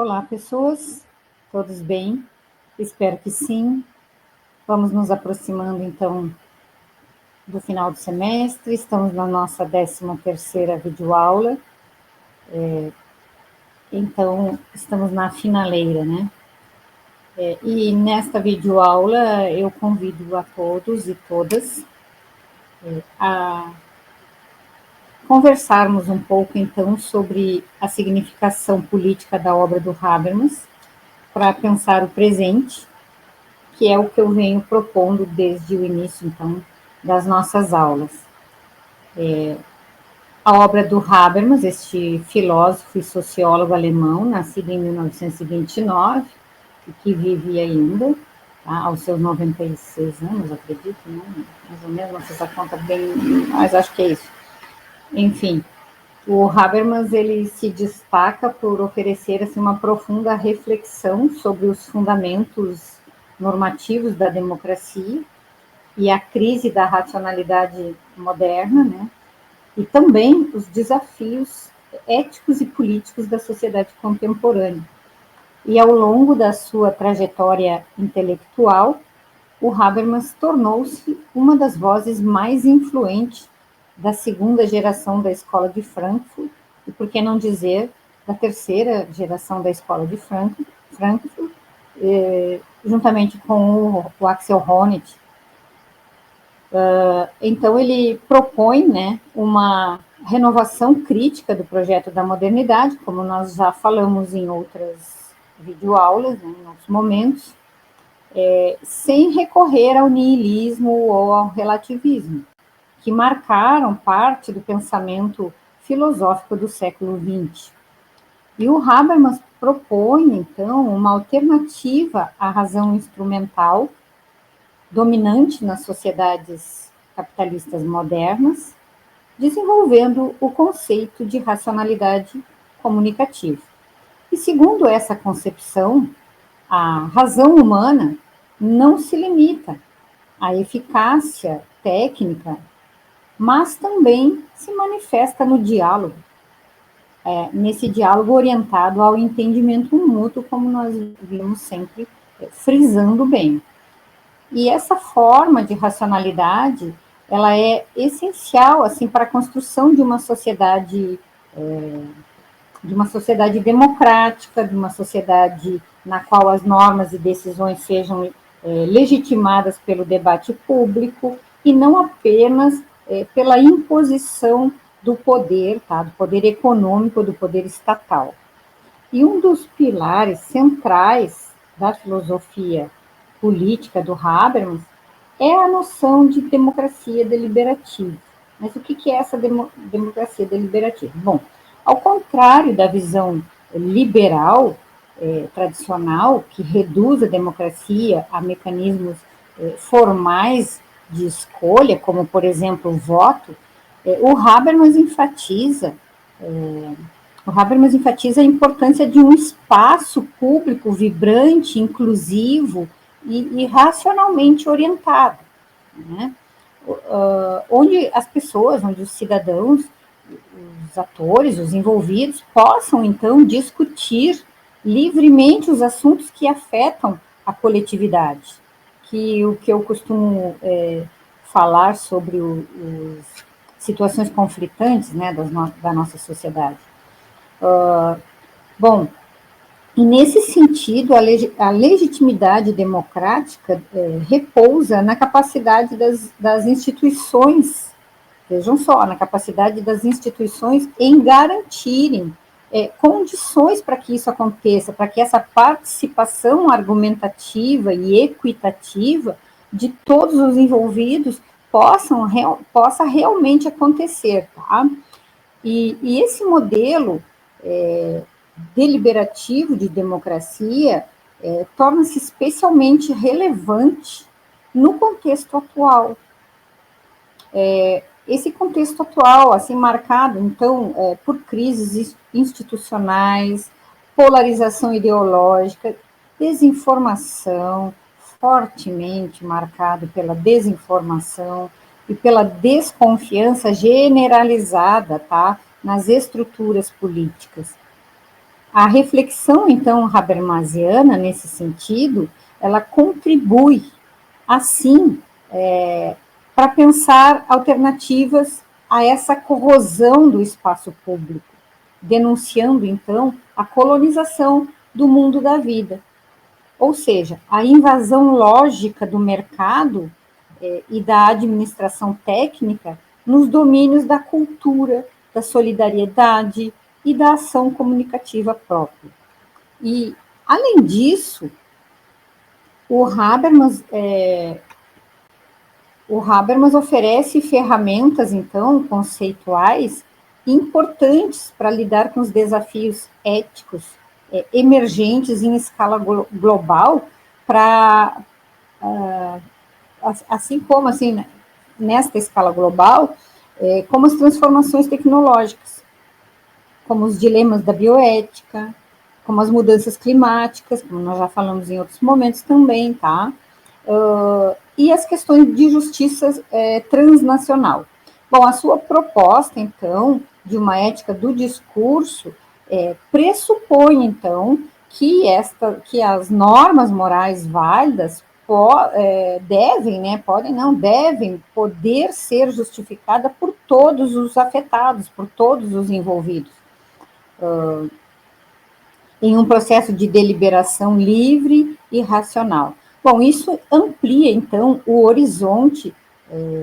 Olá, pessoas, todos bem? Espero que sim. Vamos nos aproximando, então, do final do semestre. Estamos na nossa 13ª videoaula. Então, estamos na finaleira, né? E nesta videoaula, eu convido a todos e todas a conversarmos um pouco, então, sobre a significação política da obra do Habermas, para pensar o presente, que é o que eu venho propondo desde o início, então, das nossas aulas. A obra do Habermas, este filósofo e sociólogo alemão, nascido em 1929, e que vive ainda, tá, aos seus 96 anos, acredito, né? Mais ou menos, não sei se a conta bem, mas acho que é isso. Enfim, o Habermas, ele se destaca por oferecer assim, uma profunda reflexão sobre os fundamentos normativos da democracia e a crise da racionalidade moderna, né? E também os desafios éticos e políticos da sociedade contemporânea. E ao longo da sua trajetória intelectual, o Habermas tornou-se uma das vozes mais influentes da segunda geração da Escola de Frankfurt, e por que não dizer, da terceira geração da Escola de Frankfurt, juntamente com o Axel Honneth. Então, ele propõe, né, uma renovação crítica do projeto da modernidade, como nós já falamos em outras videoaulas, né, em outros momentos, sem recorrer ao niilismo ou ao relativismo, que marcaram parte do pensamento filosófico do século XX. E o Habermas propõe, então, uma alternativa à razão instrumental, dominante nas sociedades capitalistas modernas, desenvolvendo o conceito de racionalidade comunicativa. E segundo essa concepção, a razão humana não se limita à eficácia técnica, mas também se manifesta no diálogo, nesse diálogo orientado ao entendimento mútuo, como nós vimos sempre frisando bem. E essa forma de racionalidade, ela é essencial assim para a construção de uma sociedade democrática, de uma sociedade na qual as normas e decisões sejam legitimadas pelo debate público e não apenas pela imposição do poder, tá, do poder econômico, do poder estatal. E um dos pilares centrais da filosofia política do Habermas é a noção de democracia deliberativa. Mas o que é essa democracia deliberativa? Bom, ao contrário da visão liberal tradicional, que reduz a democracia a mecanismos formais de escolha, como, por exemplo, o voto, o Habermas enfatiza a importância de um espaço público vibrante, inclusivo e racionalmente orientado, né? Onde as pessoas, onde os cidadãos, os atores, os envolvidos, possam, então, discutir livremente os assuntos que afetam a coletividade. O que eu costumo falar sobre as situações conflitantes, né, da nossa sociedade. Bom, e nesse sentido, a legitimidade democrática repousa na capacidade das instituições, vejam só, na capacidade das instituições em garantirem condições para que isso aconteça, para que essa participação argumentativa e equitativa de todos os envolvidos possa realmente acontecer, tá? E esse modelo deliberativo de democracia torna-se especialmente relevante no contexto atual. Esse contexto atual, assim, marcado, então, por crises institucionais, polarização ideológica, desinformação, fortemente marcado pela desinformação e pela desconfiança generalizada, tá, nas estruturas políticas. A reflexão, então, habermasiana, nesse sentido, ela contribui, assim, para pensar alternativas a essa corrosão do espaço público, denunciando, então, a colonização do mundo da vida. Ou seja, a invasão lógica do mercado e da administração técnica nos domínios da cultura, da solidariedade e da ação comunicativa própria. E, além disso, o Habermas oferece ferramentas, então, conceituais importantes para lidar com os desafios éticos emergentes em escala global, para, assim como, assim, nesta escala global, como as transformações tecnológicas, como os dilemas da bioética, como as mudanças climáticas, como nós já falamos em outros momentos também, tá? E as questões de justiça transnacional. Bom, a sua proposta, então, de uma ética do discurso, pressupõe, então, que as normas morais válidas devem poder ser justificadas por todos os afetados, por todos os envolvidos, em um processo de deliberação livre e racional. Bom, isso amplia, então, o horizonte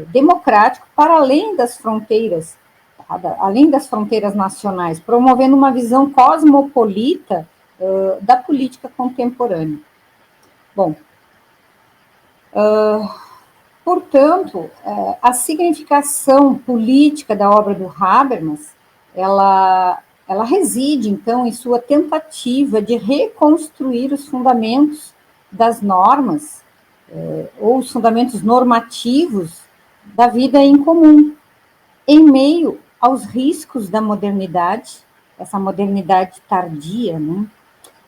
democrático para além das fronteiras, além das fronteiras nacionais, promovendo uma visão cosmopolita da política contemporânea. Bom, portanto, a significação política da obra do Habermas, ela reside, então, em sua tentativa de reconstruir os fundamentos das normas, ou os fundamentos normativos da vida em comum, em meio aos riscos da modernidade, essa modernidade tardia, né?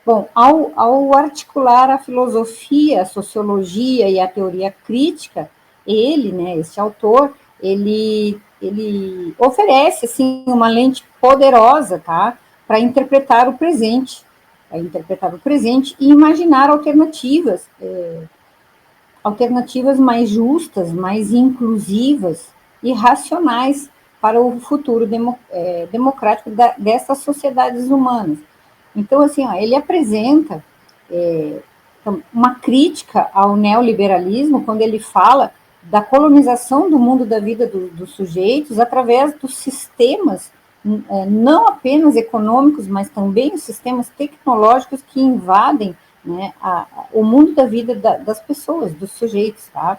Bom, ao articular a filosofia, a sociologia e a teoria crítica, ele, né, esse autor, ele oferece, assim, uma lente poderosa, tá, para interpretar o presente, e imaginar alternativas mais justas, mais inclusivas e racionais para o futuro democrático dessas sociedades humanas. Então, assim, ele apresenta uma crítica ao neoliberalismo quando ele fala da colonização do mundo da vida dos sujeitos através dos sistemas, não apenas econômicos, mas também os sistemas tecnológicos que invadem, né, o mundo da vida das pessoas, dos sujeitos, tá?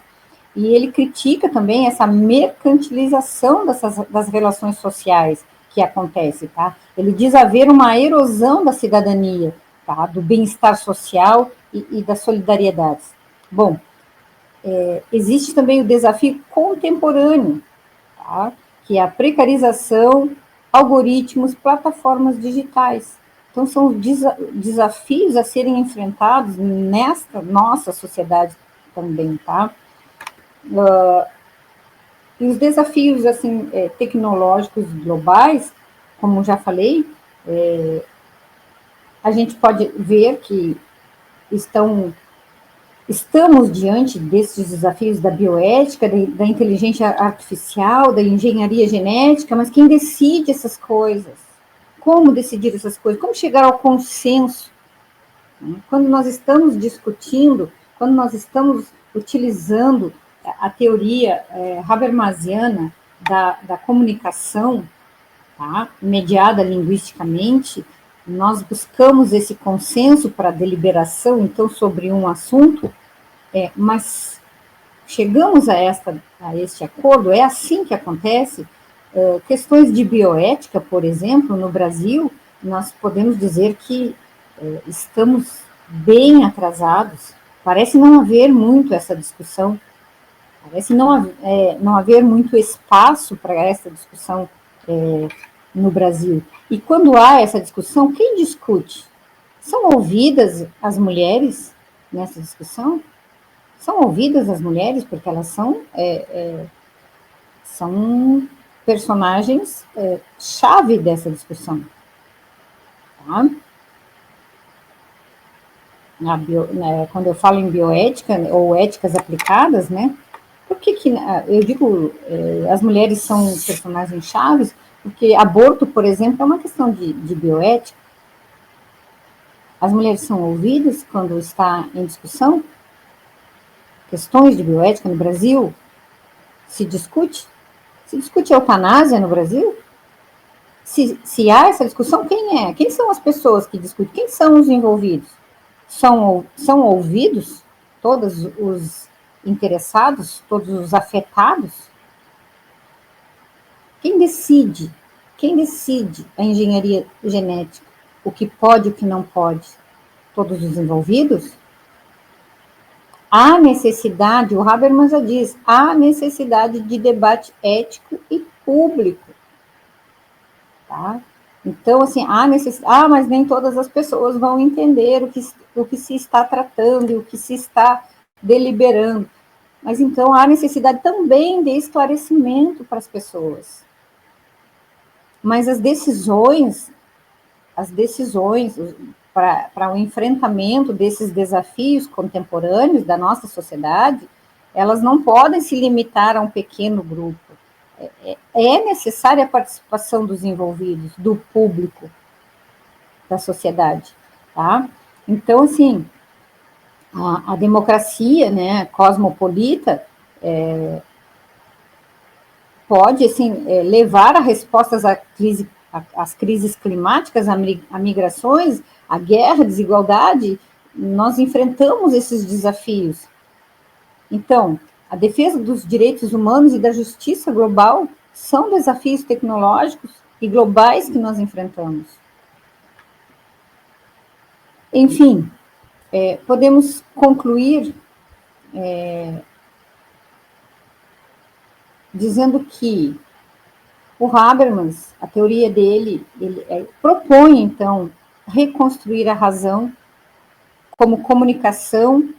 E ele critica também essa mercantilização das relações sociais que acontece, tá? Ele diz haver uma erosão da cidadania, tá? Do bem-estar social e das solidariedades. Bom, existe também o desafio contemporâneo, tá? Que é a precarização, algoritmos, plataformas digitais. Então, são desafios a serem enfrentados nesta nossa sociedade também, tá? E os desafios, assim, tecnológicos globais, como já falei, a gente pode ver que estamos diante desses desafios da bioética, da inteligência artificial, da engenharia genética, mas quem decide essas coisas? Como decidir essas coisas? Como chegar ao consenso? Quando nós estamos discutindo, quando nós estamos utilizando a teoria habermasiana da comunicação, tá, mediada linguisticamente, nós buscamos esse consenso para deliberação, então, sobre um assunto, mas chegamos a este acordo, é assim que acontece. Questões de bioética, por exemplo, no Brasil, nós podemos dizer que estamos bem atrasados, parece não haver muito essa discussão, parece não haver muito espaço para essa discussão no Brasil. E quando há essa discussão, quem discute? São ouvidas as mulheres nessa discussão? São ouvidas as mulheres porque elas são personagens chave dessa discussão. Tá? quando eu falo em bioética ou éticas aplicadas, né? Por que eu digo as mulheres são personagens chaves? Porque aborto, por exemplo, é uma questão de bioética. As mulheres são ouvidas quando está em discussão questões de bioética no Brasil. Se discute a eutanásia no Brasil. Se há essa discussão, quem é? Quem são as pessoas que discutem? Quem são os envolvidos? São ouvidos todos os interessados, todos os afetados? Quem decide? Quem decide a engenharia genética? O que pode e o que não pode? Todos os envolvidos? Há necessidade, o Habermas já diz, há necessidade de debate ético e público. Tá? Então, assim, há necessidade, mas nem todas as pessoas vão entender o que se está tratando e o que se está deliberando. Mas então há necessidade também de esclarecimento para as pessoas. Mas as decisões para o enfrentamento desses desafios contemporâneos da nossa sociedade, elas não podem se limitar a um pequeno grupo. É necessária a participação dos envolvidos, do público, da sociedade, tá? Então, assim, a democracia, né, cosmopolita, pode, assim, levar a respostas às crises climáticas, a migrações, a guerra, a desigualdade. Nós enfrentamos esses desafios. Então, a defesa dos direitos humanos e da justiça global são desafios tecnológicos e globais que nós enfrentamos. Enfim, podemos concluir dizendo que o Habermas, a teoria dele, ele propõe, então, reconstruir a razão como comunicação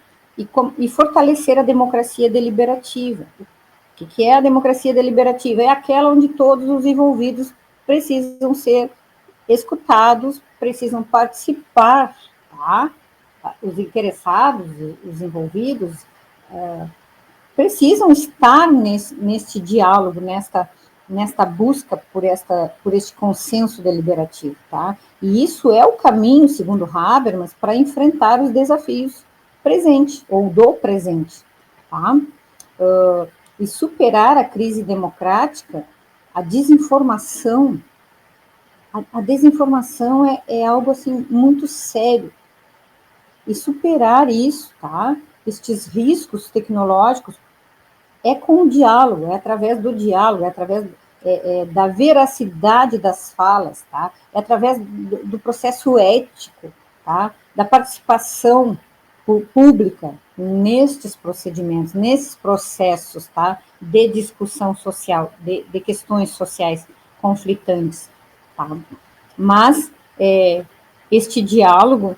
e fortalecer a democracia deliberativa. O que é a democracia deliberativa? É aquela onde todos os envolvidos precisam ser escutados, precisam participar, tá? Os interessados, os envolvidos, precisam estar neste diálogo, nesta busca por este consenso deliberativo, tá? E isso é o caminho, segundo Habermas, para enfrentar os desafios presentes, ou do presente, tá? E superar a crise democrática, a desinformação. A desinformação é algo, assim, muito sério. E superar isso, tá? Estes riscos tecnológicos, é com o diálogo, é através do diálogo, é através da veracidade das falas, tá? É através do processo ético, tá? Da participação pública nestes procedimentos, nesses processos, tá? De discussão social, de questões sociais conflitantes, tá? Mas este diálogo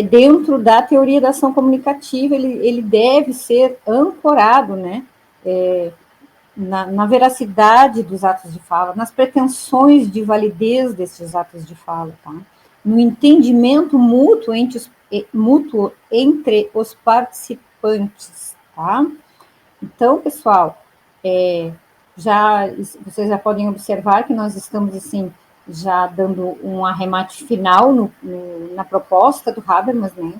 dentro da teoria da ação comunicativa, ele deve ser ancorado, né, na veracidade dos atos de fala, nas pretensões de validez desses atos de fala, tá? No entendimento mútuo entre os participantes, tá? Então, pessoal, vocês já podem observar que nós estamos, assim, já dando um arremate final na proposta do Habermas, né,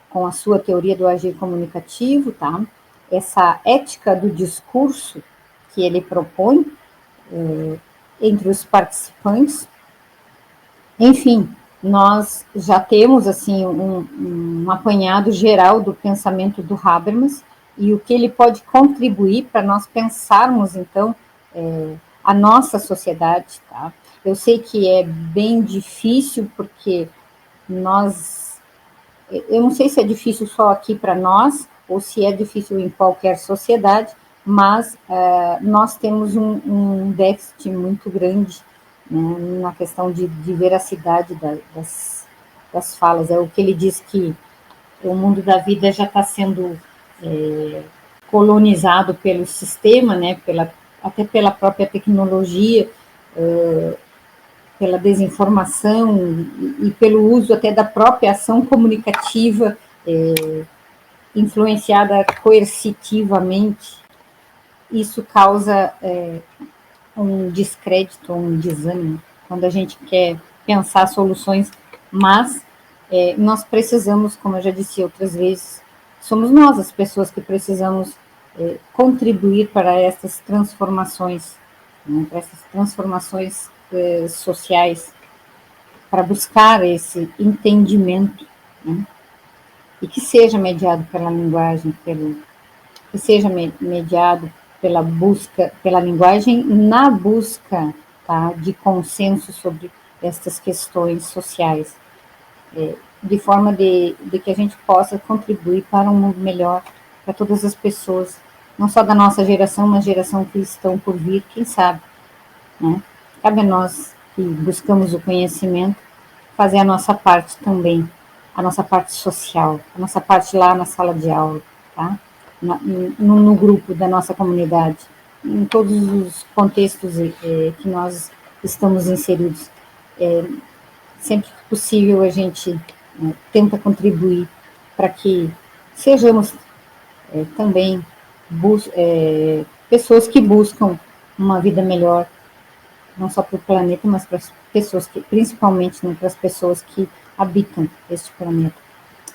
com a sua teoria do agir comunicativo, tá? Essa ética do discurso que ele propõe entre os participantes. Enfim, nós já temos, assim, um apanhado geral do pensamento do Habermas e o que ele pode contribuir para nós pensarmos, então, a nossa sociedade, tá? Eu sei que é bem difícil, porque eu não sei se é difícil só aqui para nós, ou se é difícil em qualquer sociedade, mas nós temos um déficit muito grande, né, na questão de veracidade das falas. É o que ele diz, que o mundo da vida já está sendo colonizado pelo sistema, né, até pela própria tecnologia, pela desinformação e pelo uso até da própria ação comunicativa influenciada coercitivamente, isso causa um descrédito, um desânimo, quando a gente quer pensar soluções, mas nós precisamos, como eu já disse outras vezes, somos nós as pessoas que precisamos contribuir para essas transformações, né, para essas transformações sociais, para buscar esse entendimento, né, e que seja mediado pela linguagem, que seja mediado pela busca, pela linguagem, na busca, tá, de consenso sobre estas questões sociais, de forma de que a gente possa contribuir para um mundo melhor para todas as pessoas, não só da nossa geração, mas geração que estão por vir, quem sabe, né? Cabe a nós que buscamos o conhecimento fazer a nossa parte também, a nossa parte social, a nossa parte lá na sala de aula, tá? No grupo da nossa comunidade, em todos os contextos que nós estamos inseridos. Sempre que possível a gente tenta contribuir para que sejamos também pessoas que buscam uma vida melhor, não só para o planeta, mas para as pessoas que, principalmente, né, para as pessoas que habitam este planeta.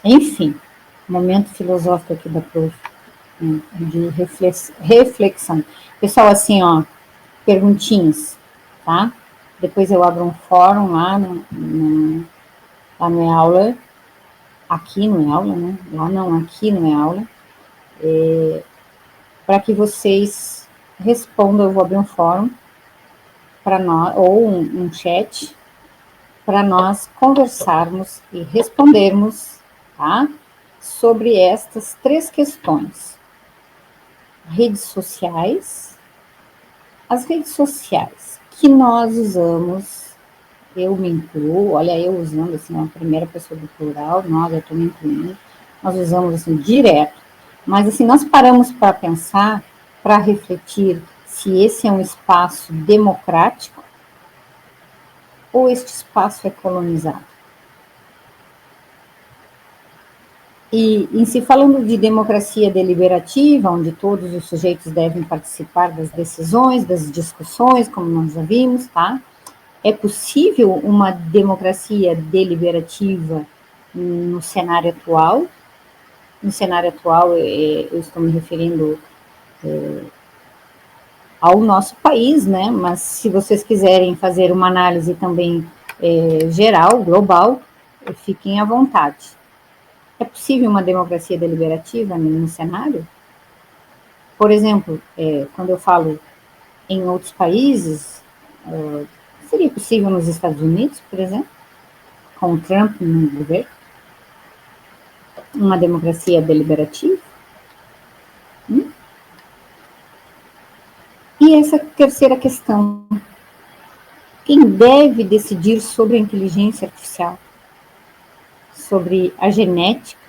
Enfim, momento filosófico aqui da prof, de reflexão. Pessoal, assim, ó, perguntinhas, tá? Depois eu abro um fórum lá lá no E-Aula, aqui no E-Aula, né? Lá não, aqui no E-Aula, para que vocês respondam. Eu vou abrir um fórum para nós, ou um chat, para nós conversarmos e respondermos, tá? Sobre estas 3 questões. Redes sociais, as redes sociais que nós usamos, eu me incluo, olha, eu usando assim, a primeira pessoa do plural, nós, eu estou me incluindo, nós usamos assim, direto, mas assim, nós paramos para pensar, para refletir se esse é um espaço democrático ou este espaço é colonizado. E em se falando de democracia deliberativa, onde todos os sujeitos devem participar das decisões, das discussões, como nós já vimos, tá? É possível uma democracia deliberativa no cenário atual? No cenário atual, eu estou me referindo ao nosso país, né? Mas se vocês quiserem fazer uma análise também geral, global, fiquem à vontade. É possível uma democracia deliberativa no cenário? Por exemplo, quando eu falo em outros países, seria possível nos Estados Unidos, por exemplo, com o Trump no governo, uma democracia deliberativa? E essa terceira questão, quem deve decidir sobre a inteligência artificial, sobre a genética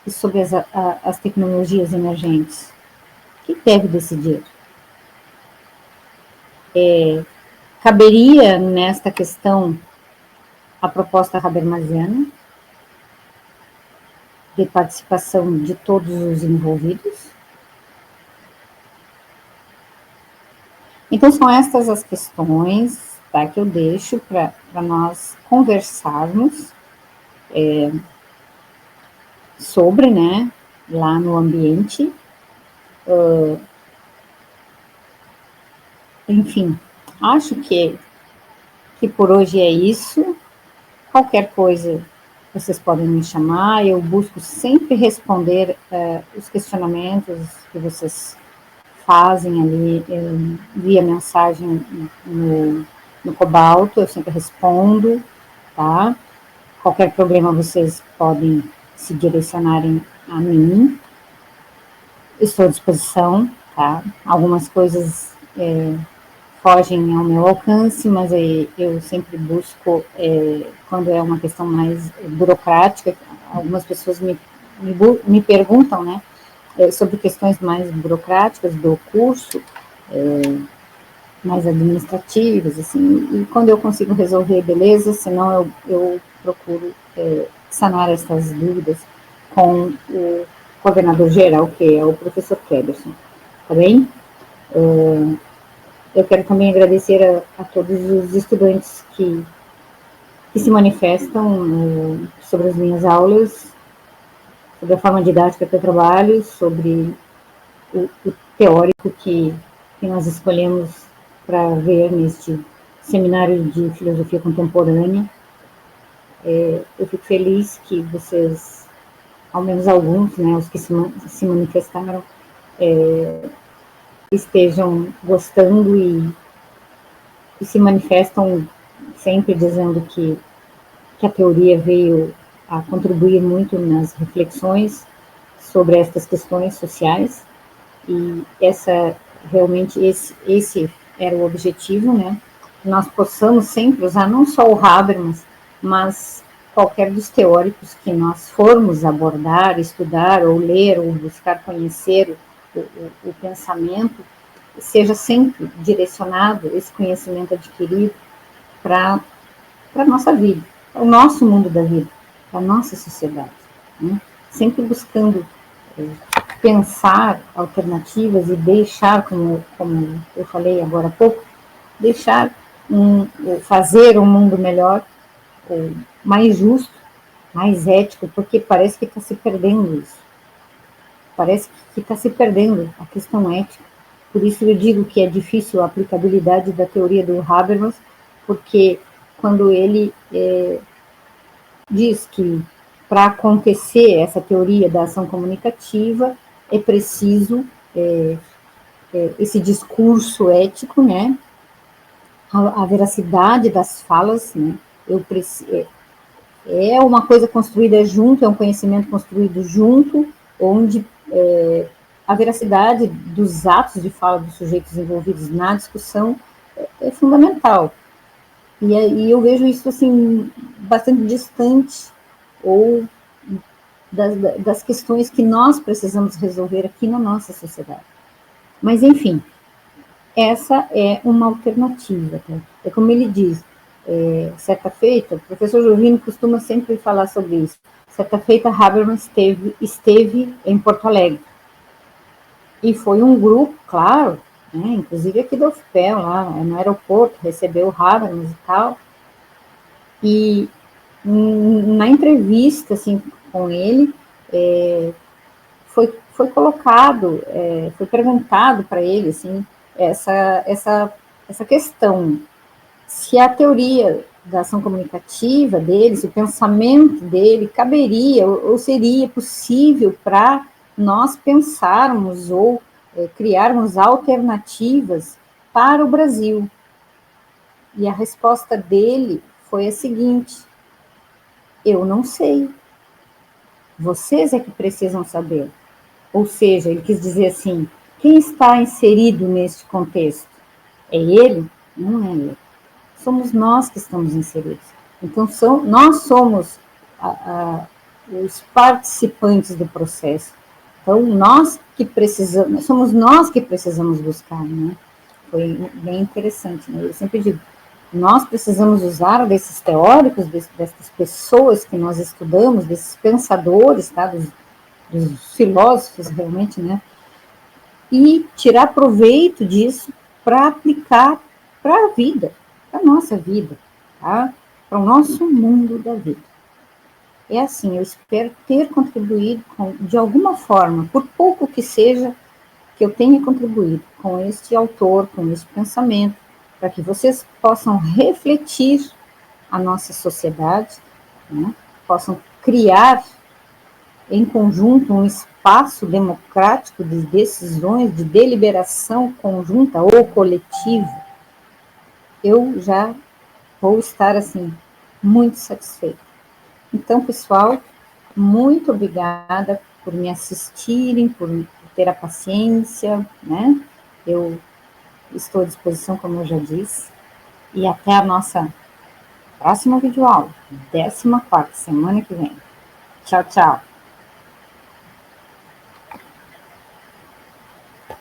e sobre as tecnologias emergentes? Quem deve decidir? Caberia nesta questão a proposta habermasiana de participação de todos os envolvidos? Então, são estas as questões, tá, que eu deixo para nós conversarmos sobre, né, lá no ambiente. Enfim, acho que por hoje é isso. Qualquer coisa vocês podem me chamar, eu busco sempre responder os questionamentos que vocês fazem ali via mensagem no Cobalto, eu sempre respondo, tá? Qualquer problema vocês podem se direcionarem a mim, estou à disposição, tá? Algumas coisas fogem ao meu alcance, mas eu sempre busco, quando é uma questão mais burocrática, algumas pessoas me perguntam, né, sobre questões mais burocráticas do curso, mais administrativas, assim, e quando eu consigo resolver, beleza, senão eu procuro sanar essas dúvidas com o coordenador geral, que é o professor Cleberson, tá bem? Eu quero também agradecer a todos os estudantes que se manifestam sobre as minhas aulas, sobre a forma didática que eu trabalho, sobre o teórico que nós escolhemos para ver neste seminário de filosofia contemporânea. Eu fico feliz que vocês, ao menos alguns, né, os que se manifestaram, estejam gostando e se manifestam sempre dizendo que a teoria veio a contribuir muito nas reflexões sobre estas questões sociais, e esse era o objetivo, né? Nós possamos sempre usar não só o Habermas, mas qualquer dos teóricos que nós formos abordar, estudar, ou ler, ou buscar conhecer o pensamento, seja sempre direcionado esse conhecimento adquirido para a nossa vida, para o nosso mundo da vida, para a nossa sociedade, né? Sempre buscando pensar alternativas e deixar, como eu falei agora há pouco, deixar fazer um mundo melhor, mais justo, mais ético, porque parece que está se perdendo isso. Parece que está se perdendo a questão ética. Por isso eu digo que é difícil a aplicabilidade da teoria do Habermas, porque quando ele diz que para acontecer essa teoria da ação comunicativa é preciso esse discurso ético, né? A veracidade das falas, né? É uma coisa construída junto, é um conhecimento construído junto, onde a veracidade dos atos de fala dos sujeitos envolvidos na discussão é fundamental. E eu vejo isso assim bastante distante ou das questões que nós precisamos resolver aqui na nossa sociedade. Mas, enfim, essa é uma alternativa. Tá? É como ele diz, certa feita, o professor Jovini costuma sempre falar sobre isso. Certa feita, Habermas esteve em Porto Alegre. E foi um grupo, claro, né, inclusive aqui do UFPEL, lá no aeroporto, recebeu o Habermas e tal. E na entrevista assim, com ele, foi colocado, foi perguntado para ele assim, essa questão, se a teoria da ação comunicativa dele, se o pensamento dele caberia ou seria possível para nós pensarmos ou criarmos alternativas para o Brasil. E a resposta dele foi a seguinte: eu não sei. Vocês é que precisam saber. Ou seja, ele quis dizer assim, quem está inserido neste contexto? É ele? Não é ele. Somos nós que estamos inseridos. Então, nós somos os participantes do processo. Então, somos nós que precisamos buscar, né? Foi bem interessante, né? Eu sempre digo, nós precisamos usar desses teóricos, dessas pessoas que nós estudamos, desses pensadores, tá? Dos filósofos, realmente, né? E tirar proveito disso para aplicar para a vida, para a nossa vida, tá? Para o nosso mundo da vida. É assim, eu espero ter contribuído de alguma forma, por pouco que seja, que eu tenha contribuído com este autor, com este pensamento, para que vocês possam refletir a nossa sociedade, né? Possam criar em conjunto um espaço democrático de decisões, de deliberação conjunta ou coletiva. Eu já vou estar, assim, muito satisfeita. Então, pessoal, muito obrigada por me assistirem, por ter a paciência, né? Eu estou à disposição, como eu já disse, e até a nossa próxima videoaula, 14ª, semana que vem. Tchau, tchau.